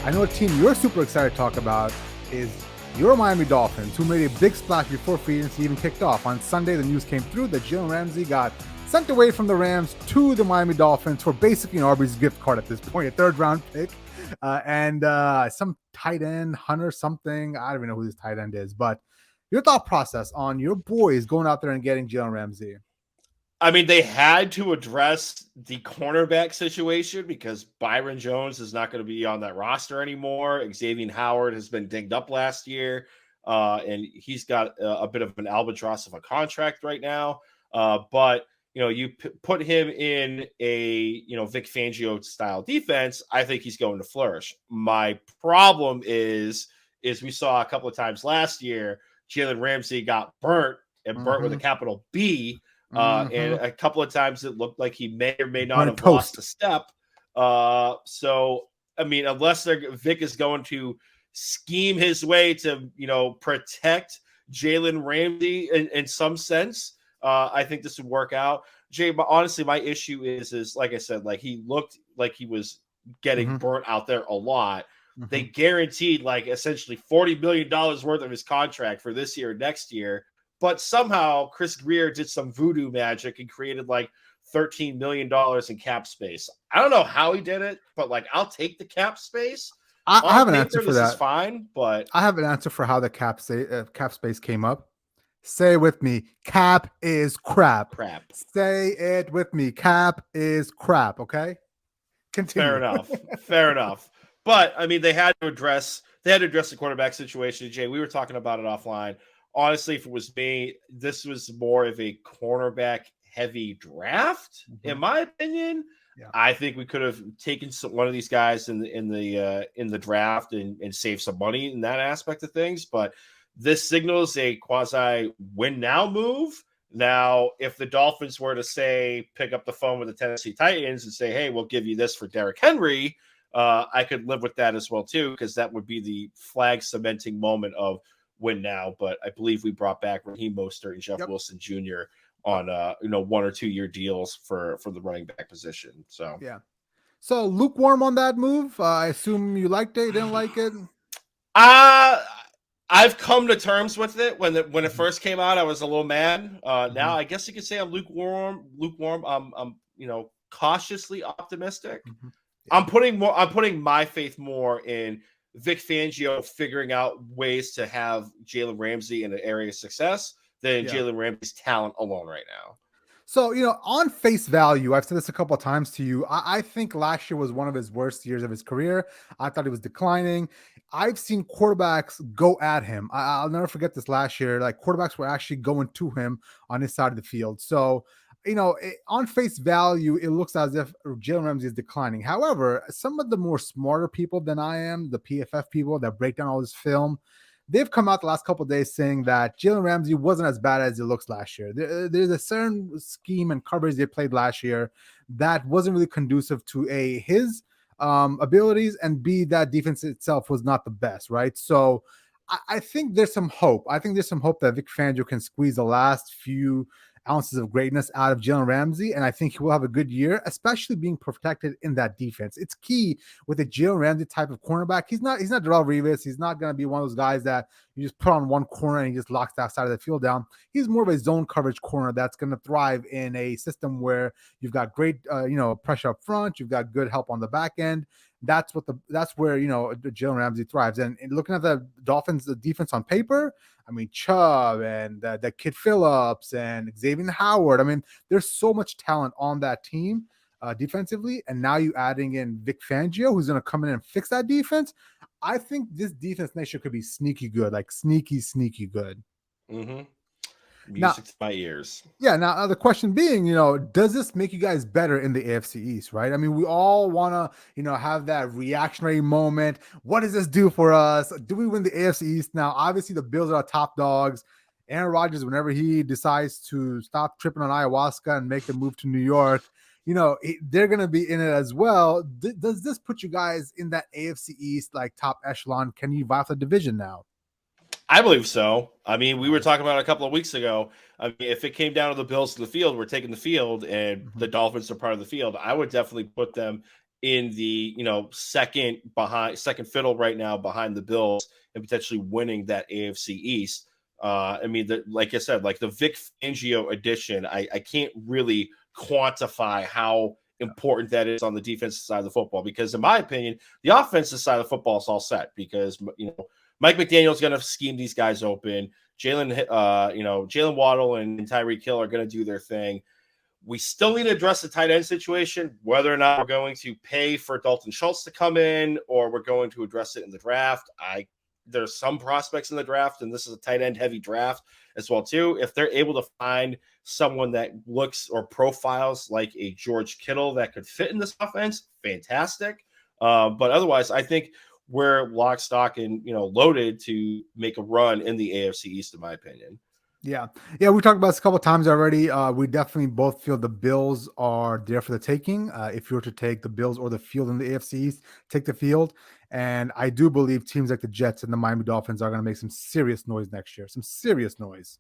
I know a team you're super excited to talk about is your Miami Dolphins, who made a big splash before free agency even kicked off. On Sunday, the news came through that Jalen Ramsey got sent away from the Rams to the Miami Dolphins for basically an Arby's gift card at this point, a third-round pick, and some tight end, Hunter something. I don't even know who this tight end is, but your thought process on your boys going out there and getting Jalen Ramsey. I mean, they had to address the cornerback situation because Byron Jones is not going to be on that roster anymore. Xavier Howard has been dinged up last year, and he's got a bit of an albatross of a contract right now. But you put him in a Vic Fangio style defense, I think he's going to flourish. My problem is we saw a couple of times last year, Jalen Ramsey got burnt with a capital B. And a couple of times it looked like he may or may not have lost a step. So, I mean, unless Vic is going to scheme his way to, protect Jalen Ramsey in some sense, I think this would work out. Jay, but honestly, my issue is like I said, like he looked like he was getting burnt out there a lot. They guaranteed like essentially $40 million worth of his contract for this year and next year. But somehow Chris Greer did some voodoo magic and created like $13 million in cap space. I don't know how he did it, but like I'll take the cap space. I have an answer for that. This is fine, but I have an answer for how the cap space came up. Say it with me. Cap is crap. Say it with me. Cap is crap. Okay. Continue. Fair enough. But I mean, they had to address the quarterback situation. Jay, we were talking about it offline. Honestly, if it was me, this was more of a cornerback heavy draft, in my opinion. Yeah. I think we could have taken one of these guys in the draft and saved some money in that aspect of things. But this signals a quasi win now move. Now, if the Dolphins were to say pick up the phone with the Tennessee Titans and say, "Hey, we'll give you this for Derrick Henry," I could live with that as well too, because that would be the flag cementing moment of win now. But I believe we brought back Raheem Mostert and Jeff Wilson Jr. on 1 or 2 year deals for the running back position. So yeah. So lukewarm on that move. I assume you liked it. You didn't like it. I've come to terms with it. When it first came out, I was a little mad. Now I guess you could say I'm lukewarm. I'm cautiously optimistic. Yeah. I'm putting my faith more in Vic Fangio figuring out ways to have Jalen Ramsey in an area of success than Jalen Ramsey's talent alone right now. So, on face value, I've said this a couple of times to you. I think last year was one of his worst years of his career. I thought he was declining. I've seen quarterbacks go at him. I'll never forget this last year. Like quarterbacks were actually going to him on his side of the field. So, on face value, it looks as if Jalen Ramsey is declining. However, some of the more smarter people than I am, the PFF people that break down all this film, they've come out the last couple of days saying that Jalen Ramsey wasn't as bad as it looks last year. There's a certain scheme and coverage they played last year that wasn't really conducive to his abilities, and B, that defense itself was not the best, right? So I think there's some hope. I think there's some hope that Vic Fangio can squeeze the last few ounces of greatness out of Jalen Ramsey, and I think he will have a good year, especially being protected in that defense. It's key with a Jalen Ramsey type of cornerback. He's not Darrelle Revis. He's not going to be one of those guys that you just put on one corner and he just locks that side of the field down. He's more of a zone coverage corner that's going to thrive in a system where you've got great pressure up front, you've got good help on the back end. That's where Jalen Ramsey thrives. And looking at the Dolphins, the defense on paper, I mean, Chubb and that kid Phillips and Xavier Howard. I mean, there's so much talent on that team defensively. And now you adding in Vic Fangio, who's going to come in and fix that defense. I think this defense next year could be sneaky good, like sneaky good. Music to my ears. Yeah. Now the question being, does this make you guys better in the AFC East, right? I mean, we all want to, have that reactionary moment. What does this do for us? Do we win the AFC East? Now, obviously the Bills are top dogs. Aaron Rodgers, whenever he decides to stop tripping on ayahuasca and make the move to New York, they're going to be in it as well. Does this put you guys in that AFC East, like top echelon? Can you vie for the division now? I believe so. I mean, we were talking about it a couple of weeks ago. I mean, if it came down to the Bills to the field, we're taking the field, and the Dolphins are part of the field, I would definitely put them in the second fiddle right now behind the Bills and potentially winning that AFC East. I mean, like I said, like the Vic Fangio addition, I can't really quantify how important that is on the defensive side of the football, because in my opinion, the offensive side of the football is all set, because Mike McDaniel's going to scheme these guys open. Jalen Waddle and Tyreek Hill are going to do their thing. We still need to address the tight end situation, whether or not we're going to pay for Dalton Schultz to come in or we're going to address it in the draft. There's some prospects in the draft, and this is a tight end heavy draft as well too. If they're able to find someone that looks or profiles like a George Kittle that could fit in this offense, fantastic. But otherwise, I think we're lock, stock, and loaded to make a run in the AFC East, in my opinion. Yeah. Yeah. We talked about this a couple of times already. We definitely both feel the Bills are there for the taking. If you were to take the Bills or the field in the AFC East, take the field. And I do believe teams like the Jets and the Miami Dolphins are going to make some serious noise next year. Some serious noise.